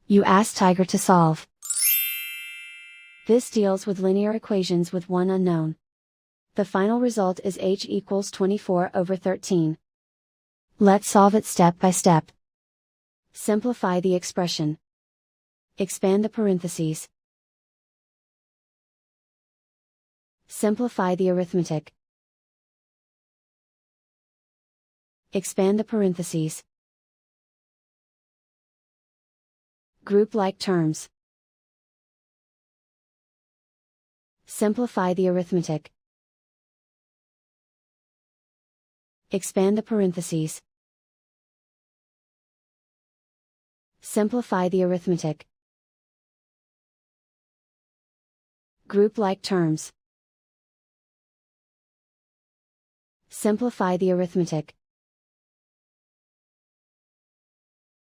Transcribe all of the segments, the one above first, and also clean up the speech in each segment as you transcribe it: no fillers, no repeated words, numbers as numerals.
You ask Tiger to solve. This deals with linear equations with one unknown. The final result is h equals 24/13. Let's solve it step by step. Simplify the expression. Expand the parentheses. Simplify the arithmetic. Expand the parentheses. Group like terms. Simplify the arithmetic. Expand the parentheses. Simplify the arithmetic. Group like terms. Simplify the arithmetic.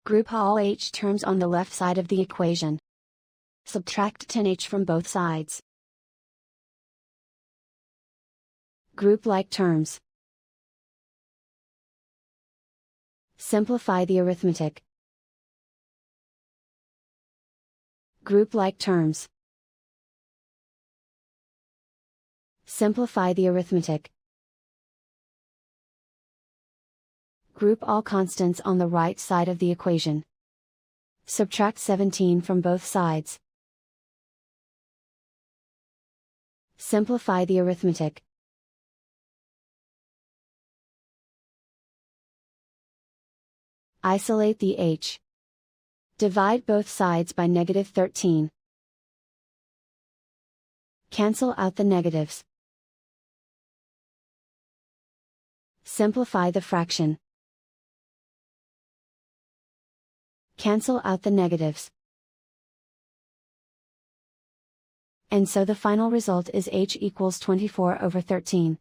Group all h terms on the left side of the equation. Subtract 10h from both sides. Group like terms. Simplify the arithmetic. Group like terms. Simplify the arithmetic. Group all constants on the right side of the equation. Subtract 17 from both sides. Simplify the arithmetic. Isolate the h. Divide both sides by -13. Cancel out the negatives. Simplify the fraction. Cancel out the negatives. And so the final result is h equals 24/13.